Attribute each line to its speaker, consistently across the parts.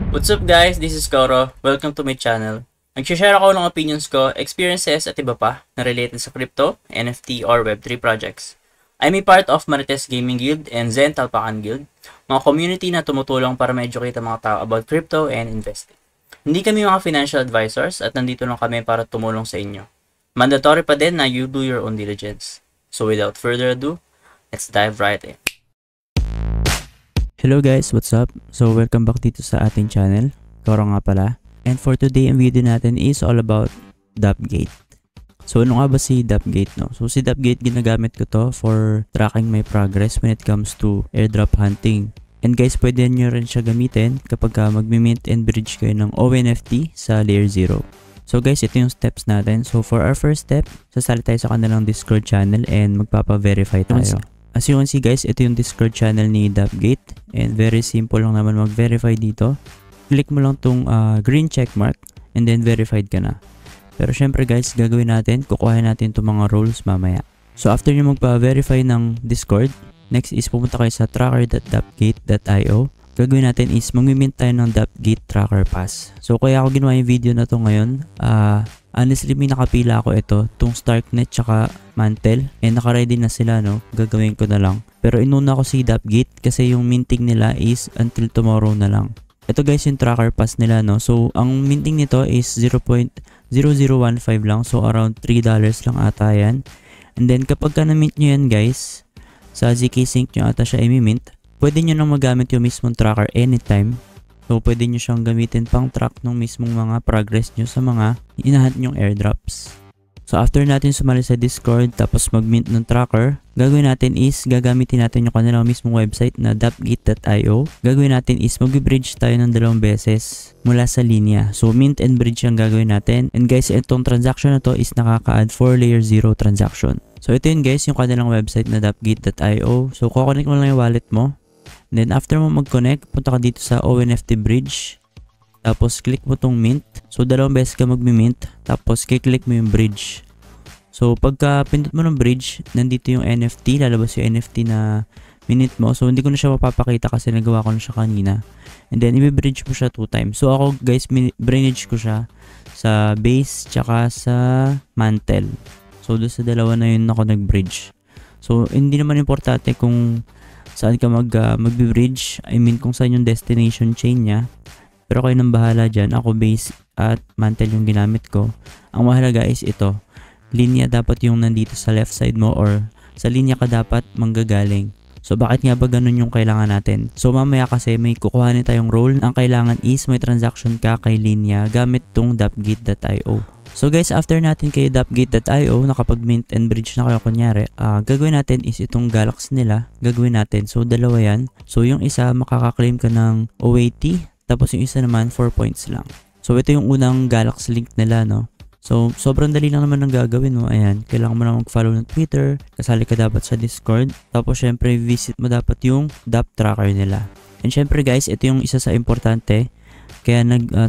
Speaker 1: What's up guys? This is Koro. Welcome to my channel. Nag-share ako ng opinions ko, experiences at iba pa na related sa crypto, NFT or Web3 projects. I'm a part of Marites Gaming Guild and Zen Talpakan Guild, mga community na tumutulong para ma-educate ang mga tao about crypto and investing. Hindi kami mga financial advisors at nandito lang kami para tumulong sa inyo. Mandatory pa din na you do your own diligence. So without further ado, let's dive right in.
Speaker 2: Hello guys, what's up? So welcome back dito sa ating channel. Koro nga pala. And for today, ang video natin is all about Dapgate. So ano nga ba si Dapgate, no? So si Dapgate, ginagamit ko to for tracking my progress when it comes to airdrop hunting. And guys, pwede nyo rin siya gamitin kapag mag-mint and bridge kayo ng ONFT sa layer 0. So guys, ito yung steps natin. So for our first step, sasali tayo sa kanilang Discord channel and magpapa-verify tayo. As you can see guys, ito yung Discord channel ni Dapgate and very simple lang naman mag-verify dito. Click mo lang tong green checkmark and then verified ka na. Pero syempre guys, gagawin natin, kukuha natin itong mga roles mamaya. So after nyo magpa-verify ng Discord, next is pumunta kayo sa tracker.dapgate.io. Gagawin natin is mag-mint tayo ng Dapgate Tracker Pass. So kaya ako ginawa yung video na to ngayon. Honestly, may nakapila ako ito, tong Starknet tsaka Mantle. And naka-ready na sila, no? Gagawin ko na lang. Pero inuna ko si Dapgate kasi yung minting nila is until tomorrow na lang. Ito guys yung Tracker Pass nila, no? So ang minting nito is 0.0015 lang. So around $3 lang ata yan. And then kapag ka na-mint nyo yan guys, sa ZK Sync nyo ata siya i-mint. Pwede nyo nang magamit yung mismong tracker anytime. So, pwede nyo siyang gamitin pang track ng mismong mga progress nyo sa mga inahunt nyong airdrops. So, after natin sumali sa Discord tapos mag-mint ng tracker, gagawin natin is gagamitin natin yung kanilang mismong website na dapgate.io. Gagawin natin is mag-bridge tayo ng 2 beses mula sa linya. So, mint and bridge yung gagawin natin. And guys, itong transaction na to is nakaka-add for layer 0 transaction. So, ito yun guys, yung kanilang website na dapgate.io. So, kukonek mo lang yung wallet mo. Then after mo mag-connect, punta ka dito sa ONFT bridge. Tapos click mo tong mint. So 2 beses ka mag-mint. Tapos kiklik mo yung bridge. So pagka pindot mo ng bridge, nandito yung NFT. Lalabas yung NFT na minute mo. So hindi ko na siya mapapakita kasi nagawa ko na siya kanina. And then i-bridge mo siya 2 times. So ako guys, bridge ko siya sa base tsaka sa mantle. So doon sa dalawa na yun ako nag-bridge. So hindi naman importante kung saan ka mag-bridge, I mean kung saan yung destination chain niya. Pero kayo nang bahala dyan. Ako base at mantle yung ginamit ko. Ang mahalaga is ito. Linya dapat yung nandito sa left side mo or sa linya ka dapat manggagaling. So bakit nga ba ganun yung kailangan natin? So mamaya kasi may kukuhanin tayong role. Ang kailangan is may transaction ka kay linya gamit tong dapgate.io. So guys, after natin kay dapgate.io, nakapag-mint and bridge na kayo kunyari, gagawin natin is itong Galax nila, gagawin natin. So dalawa yan. So yung isa, makaka-claim ka ng OAT, tapos yung isa naman, 4 points lang. So ito yung unang Galax link nila, no? So sobrang dali lang naman ng gagawin mo. Ayan, kailangan mo na mag-follow ng Twitter, kasali ka dapat sa Discord, tapos syempre visit mo dapat yung Dap Tracker nila. And syempre guys, ito yung isa sa importante. Kaya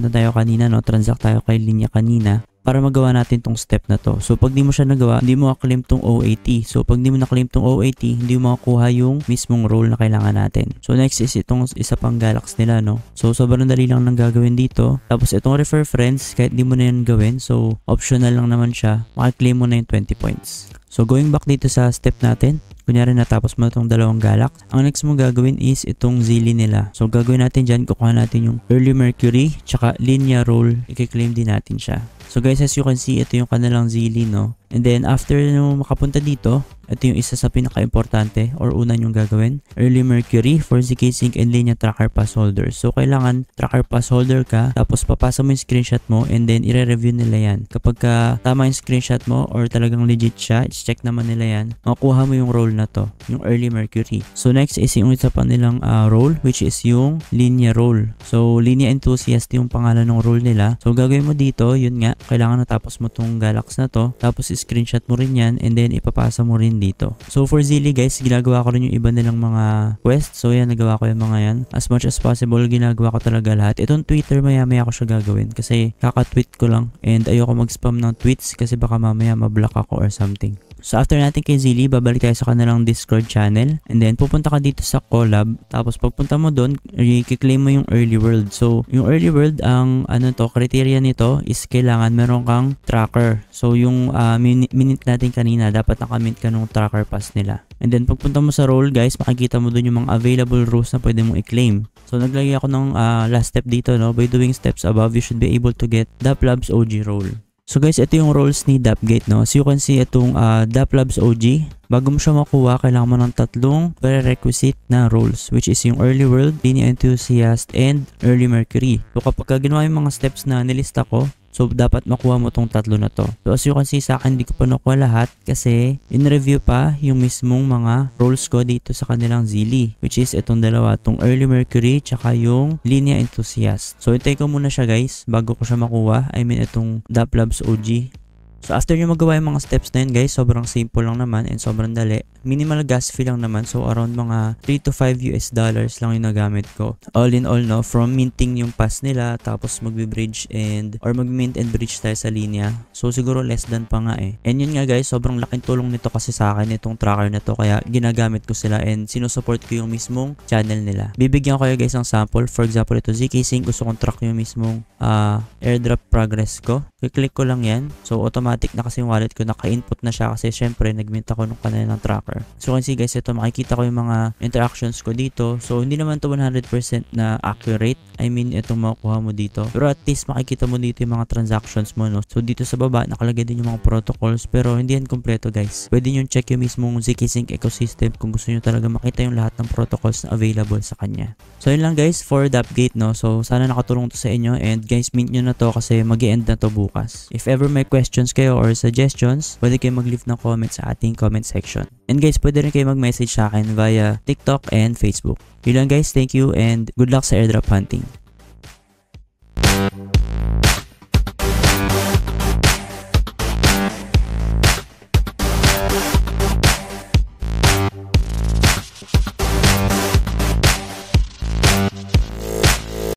Speaker 2: tayo kanina, no? Transact tayo kay linya kanina para magawa natin tong step na to. So pag di mo siya nagawa, hindi mo maklaim tong OAT. So pag di mo na-claim tong OAT, hindi mo makukuha yung mismong role na kailangan natin. So next is itong isa pang Galax nila, no? So sobrang dali lang nang gagawin dito. Tapos itong refer friends, kahit di mo na yan gawin, so optional lang naman siya, makaklaim mo na yung 20 points. So going back dito sa step natin, kunyari natapos mo itong 2 Galax, ang next mo gagawin is itong Zilli nila. So gagawin natin dyan, kukuha natin yung Early Mercury, tsaka Linya Roll, i-claim din natin siya. So guys, as you can see, ito yung kanilang Zilli, no? And then after nyo makapunta dito, ito yung isa sa pinaka-importante or una nyong gagawin. Early Mercury for ZK Sync and Linya Tracker Pass holders. So kailangan Tracker Pass holder ka, tapos papasa mo yung screenshot mo and then i-review nila yan. Kapag tama yung screenshot mo or talagang legit siya, check naman nila yan, makuha mo yung role na to, yung Early Mercury. So next is yung isa pa nilang role, which is yung Linya Role. So Linya Enthusiast yung pangalan ng role nila. So gagawin mo dito, yun nga, kailangan natapos mo tong Galax na to, tapos screenshot mo rin yan and then ipapasa mo rin dito. So for Zilli guys, ginagawa ko rin yung iba nilang mga quest. So yan, nagawa ko yung mga yan. As much as possible, ginagawa ko talaga lahat. Itong Twitter, maya-maya ko siya gagawin kasi kaka-tweet ko lang and ayoko mag-spam ng tweets kasi baka mamaya ma-block ako or something. So after natin kay Zilli, babalik tayo sa kanilang Discord channel. And then pupunta ka dito sa collab. Tapos pagpunta mo doon, i-claim mo yung early world. So yung early world, ang criteria nito is kailangan meron kang tracker. So yung minute natin kanina, dapat nakamint ka nung tracker pass nila. And then pagpunta mo sa role guys, makikita mo doon yung mga available roles na pwede mong i-claim. So naglagay ako ng last step dito, no? By doing steps above, you should be able to get Daplabs OG role. So guys, ito yung roles ni Dapgate, no? So you can see itong Daplabs OG. Bago mo siya makuha, kailangan mo ng tatlong prerequisite na roles, which is yung Early World, Linear Enthusiast, and Early Mercury. So kapag ginawa yung mga steps na nilista ko, so dapat makuha mo tong tatlo na to. So as you can see sa akin, hindi ko pa nakuha lahat kasi in-review pa yung mismong mga roles ko dito sa kanilang Zilli, which is itong dalawa, itong Early Mercury tsaka yung Linear Enthusiast. So hintay ko muna siya guys bago ko siya makuha. I mean itong Daplabs OG. So after nyo magawa yung mga steps na yun guys, sobrang simple lang naman and sobrang dali. Minimal gas fee lang naman, so around mga 3 to 5 US dollars lang yung nagamit ko. All in all, no, from minting yung pass nila, tapos mag-bridge or mag-mint and bridge tayo sa linya. So siguro less than pa nga eh. And yun nga guys, sobrang laking tulong nito kasi sa akin itong tracker na to, kaya ginagamit ko sila and sinusupport ko yung mismong channel nila. Bibigyan ko kayo guys ng sample. For example, ito ZK Sync, gusto kong track yung mismong airdrop progress ko. I-click ko lang yan. So automatic na kasi yung wallet ko, naka-input na siya kasi syempre nag-mint ako nung kanina ng tracker. So you can see guys, ito makikita ko yung mga interactions ko dito. So hindi naman to 100% na accurate. I mean, itong makukuha mo dito. Pero at least makikita mo dito yung mga transactions mo, no? So dito sa baba, nakalagay din yung mga protocols. Pero hindi yan kompleto guys. Pwede nyo check yung mismong ZK Sync ecosystem kung gusto nyo talaga makita yung lahat ng protocols na available sa kanya. So yun lang guys for Dapgate, no? So sana nakatulong to sa inyo and guys, mint nyo na to kasi mag-e-end na to bukas. If ever may questions kayo or suggestions, pwede kayo mag-leave ng comment sa ating comment section. And guys, pwede rin kayo mag-message sa akin via TikTok and Facebook. Yun lang guys, thank you and good luck sa airdrop hunting.